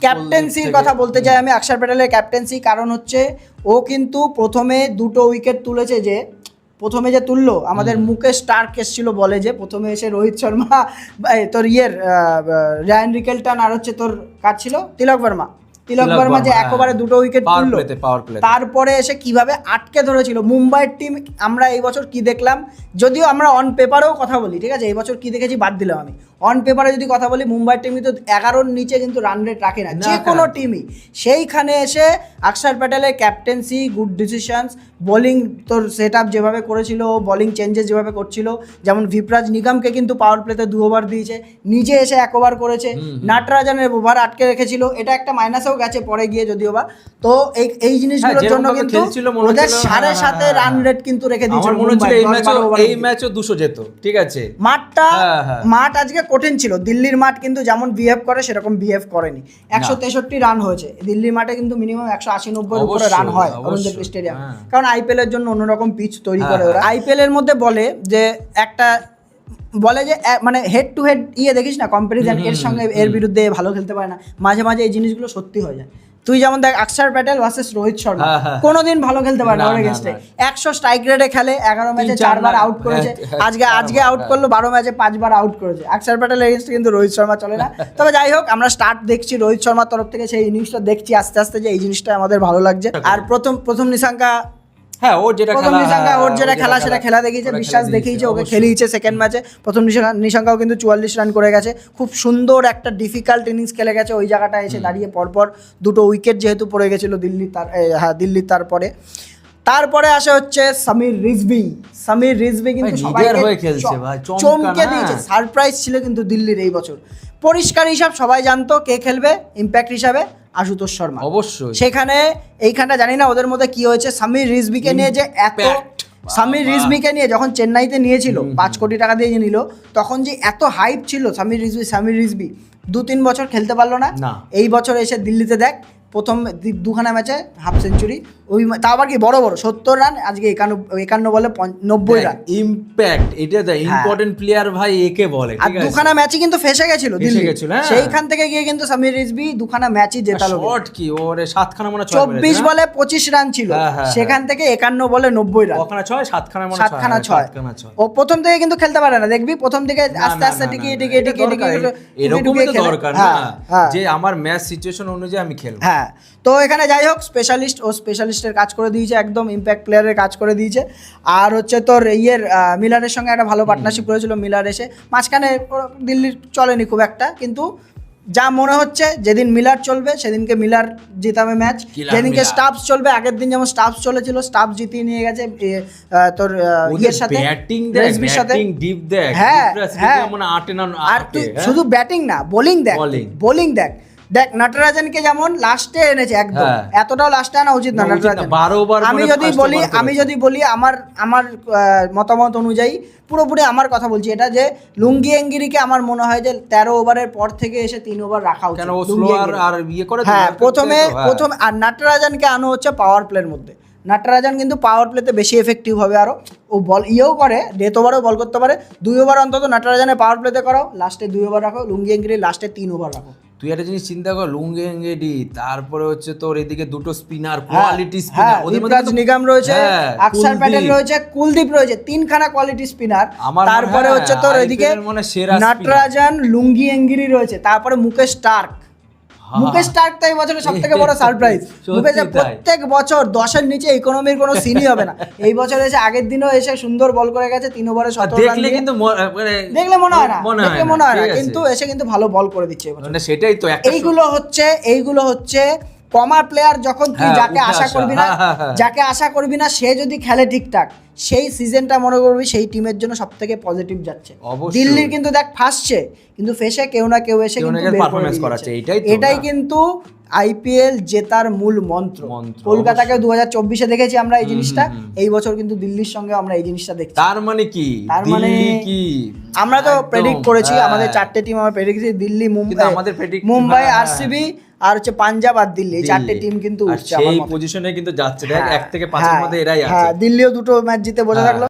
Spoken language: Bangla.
ক্যাপ্টেন্সির কথা বলতে চাই আমি, অক্ষর প্যাটেলের ক্যাপ্টেন্সি, কারণ হচ্ছে ও কিন্তু প্রথমে 2টো উইকেট তুলেছে, যে প্রথমে যে তুললো আমাদের মুকেশ স্টার্ক এসেছিল বলে, যে প্রথমে এসে রোহিত শর্মা তোর রায়ান রিকেলটন আর হচ্ছে তোর কাজ ছিল তিলক বর্মা যে একবারে 2টো উইকেট তুললো, তারপরে এসে কিভাবে আটকে ধরেছিল মুম্বাইয়ের টিম। আমরা এই বছর কি দেখলাম, যদিও আমরা অন পেপারেও কথা বলি, ঠিক আছে, এই বছর কি দেখেছি বাদ দিলাম আমি, অন পেপারে যদি কথা বলি মুম্বাইয়ের টিম কিন্তু 11-র নিচে কিন্তু রান রেট রাখে না যে কোনো টিমই। সেইখানে এসে অক্ষর প্যাটেলের ক্যাপ্টেন্সি, গুড ডিসিশনস, বোলিং তোর সেট আপ যেভাবে করেছিল, বোলিং চেঞ্জেস যেভাবে করছিল, যেমন ভিপরাজ নিগমকে কিন্তু পাওয়ার প্লেতে 2 ওভার দিয়েছে, নিজে এসে 1 ওভার করেছে, নাটরাজনের ওভার আটকে রেখেছিল, এটা একটা মাইনাসেও গেছে পরে গিয়ে যদিও বা। তো এই জিনিসগুলোর জন্য কিন্তু ওদের 7.5 রান রেট কিন্তু রেখে দিয়েছিল। এই ম্যাচও 200 যেত, ঠিক আছে। মাঠ আজকে কঠিন ছিল, দিল্লির মাঠ কিন্তু যেমন বিহেভ করে সেরকম বিহেভ করেনি। 163 রান হয়েছে দিল্লির মাঠে, কিন্তু মিনিমাম 180-90 উপরে রান হয় অরুণ জেটলি স্টেডিয়াম, কারণ আইপিএল এর জন্য অন্যরকম পিচ তৈরি করে ওরা। আইপিএল এর মধ্যে বলে যে মানে হেড টু হেড দেখিস না কম্পারিজন, এর সঙ্গে এর বিরুদ্ধে ভালো খেলতে পারে না, মাঝে মাঝে এই জিনিসগুলো সত্যি হয়ে যায়। তুই যেমন দেখ অক্ষর প্যাটেল ভার্সেস রোহিত শর্মা, কোনোদিন ভালো খেলতে পারে না ওর এগেইনস্টে, 100 স্ট্রাইক রেটে খেলে, 11 ম্যাচে 4 বার আউট করেছে, আজকে আউট করলো, 12 ম্যাচে 5 বার আউট করেছে। অক্ষর প্যাটেল এগেইনস্টে কিন্তু রোহিত শর্মা চলে না। তবে যাই হোক, আমরা স্টার্ট দেখছি রোহিত শর্মার তরফ থেকে, সেই ইনিংসটা দেখছি আস্তে আস্তে, যে এই জিনিসটা আমাদের ভালো লাগছে। আর প্রথম নিশাঙ্কা, ওর যেটা খেলা সেটা খেলা দেখিয়েছে, বিশ্বাস দেখিয়েছে, ওকে খেলিয়েছে সেকেন্ড ম্যাচে। প্রথম নিশাঙ্কাও কিন্তু 44 রান করে গেছে, খুব সুন্দর একটা ডিফিকাল্ট ইনিংস খেলে গেছে ওই জায়গাটা এসে দাঁড়িয়ে, পরপর 2টো উইকেট যেহেতু পড়ে গেছিলো দিল্লির। তারপরে আসে হচ্ছে সামির রিজভি কিন্তু সবাইকে চমকে দিয়েছে, সারপ্রাইজ ছিল কিন্তু দিল্লির এই বছর। পরিষ্কার হিসাব সবাই জানতো কে খেলবে ইম্প্যাক্ট হিসাবে, আশুতোষ শর্মা অবশ্যই। এইখানটা জানি না ওদের মধ্যে কি হয়েছে, সামির রিজভিকে নিয়ে যখন চেন্নাইতে নিয়েছিল 5 কোটি টাকা দিয়ে যে নিল, তখন যে এত হাইপ ছিল সামির রিজভি 2-3 বছর খেলতে পারলো না। এই বছর এসে দিল্লিতে দেখ, প্রথম 2খানা ম্যাচে হাফ সেঞ্চুরি, ওই তা আবার কি বড় 70 রান, আজকে 51 বলে 90 রান। ইম্প্যাক্ট, এটা দা ইম্পর্টেন্ট প্লেয়ার ভাই, একে বলে। ঠিক আছে, 2খানা ম্যাচই কিন্তু ফেসে গেছিল দিল্লি, সেইখান থেকে গিয়ে কিন্তু সামির রিজভি 2খানা ম্যাচই জেতালো। শট কি ওরে 7খানা মনে 24 বলে 25 রান ছিল, সেখান থেকে 51 বলে 90 রান, ওখানে 7খানা মনে 7খানা 6। ও প্রথম থেকে কিন্তু খেলতে পারে না, দেখবি প্রথম থেকে আস্তে আস্তে টিকে এরকমই তো দরকার না, যে আমার ম্যাচ সিচুয়েশন অনুযায়ী আমি খেলবো। তো এখানে যাই হোক, স্পেশালিস্টের কাজ করে দিয়েছে, একদম ইম্প্যাক্ট প্লেয়ারের কাজ করে দিয়েছে। আর হচ্ছে তোর মিলারের সঙ্গে একটা ভালো পার্টনারশিপ করেছিল, মিলার এসে মাঝখানে দিল্লির চলেনি খুব একটা, কিন্তু যা মনে হচ্ছে যেদিন মিলার চলবে সেদিনকে মিলার জিতাবে ম্যাচ, যেদিনকে স্টাফস চলবে, আগের দিন যেমন স্টাফস চলেছিল, স্টাফস জিতিয়ে নিয়ে গেছে তোর সাথে, রেজভির সাথে। আর শুধু ব্যাটিং না, বোলিং দেখ নাটরাজনকে যেমন লাস্টে এনেছে, একদম এতটাও লাস্টে আনা উচিত না নাটরাজন। আমি যদি বলি আমার মতামত অনুযায়ী, পুরোপুরি আমার কথা বলছি এটা, যে লুঙ্গি এঙ্গিরিকে আমার মনে হয় যে 13 ওভারের পর থেকে এসে 3 ওভার রাখা উচিত। প্রথমে আর নাটরাজনকে আনো হচ্ছে পাওয়ার প্লের মধ্যে। নাটরাজন কিন্তু পাওয়ার প্লেতে বেশি এফেক্টিভ হবে, আরও ও বল করে, ডেথ ওভারও বল করতে পারে। 2 ওভার অন্তত নাটরাজনের পাওয়ার প্লেতে করাও, লাস্টে 2 ওভার রাখো, লুঙ্গি এঙ্গিরি লাস্টে 3 ওভার রাখো। তুই একটা জিনিস চিন্তা কর, লুঙ্গি এঙ্গেডি, তারপরে হচ্ছে তোর এদিকে 2টো স্পিনার, কোয়ালিটি স্পিনার, ওদের মধ্যে নিগম রয়েছে, অক্ষর প্যাটেল রয়েছে, কুলদীপ রয়েছে, 3খানা কোয়ালিটি স্পিনার। তারপরে হচ্ছে তোর এদিকে নাটরাজন, লুঙ্গি এঙ্গিরি রয়েছে, তারপরে মুকেশ স্টার্ক তো এই বছরের সব থেকে বড় সারপ্রাইজ। প্রত্যেক বছর 10-এর নিচে ইকোনমির কোনো সিনই হবে না, এই বছর এসে আগের দিনও এসে সুন্দর বল করে গেছে, 3 ওভারে 17 রান। দেখলে মনে হয় না, কিন্তু এসে কিন্তু ভালো বল করে দিচ্ছে এবছর। সেটাই তো, এইগুলো হচ্ছে কমা প্লেয়ার, যখন তুই যাকে আশা করবি না সে যদি খেলে ঠিকঠাক, সেই সিজনটা মনে করবি সেই টিমের জন্য সব থেকে পজিটিভ যাচ্ছে। দিল্লির কিন্তু দেখ ফাঁসছে, কিন্তু ফেসে কেউ না কেউ এসে পারফরম্যান্স করাচ্ছে, এটাই কিন্তু আইপিএল জেতার মূল মন্ত্র। কলকাতাকে 2024-এ দেখেছি আমরা এই জিনিসটা, এই বছর কিন্তু দিল্লির সঙ্গে আমরা এই জিনিসটা দেখছি। তার মানে কি আমরা তো প্রেডিক্ট করেছি, আমাদের 4টে টিম আমরা প্রেডিক্ট করেছি, দিল্লি, মুম্বাই, আরসিবি আর হচ্ছে পাঞ্জাব আর দিল্লি, এই 4টে টিম কিন্তু সেই পজিশনে কিন্তু যাচ্ছে, দেখ 1 থেকে 5-এর মধ্যে এরাই আছে। দিল্লিও 2টো ম্যাচ জিতে বসে থাকলো।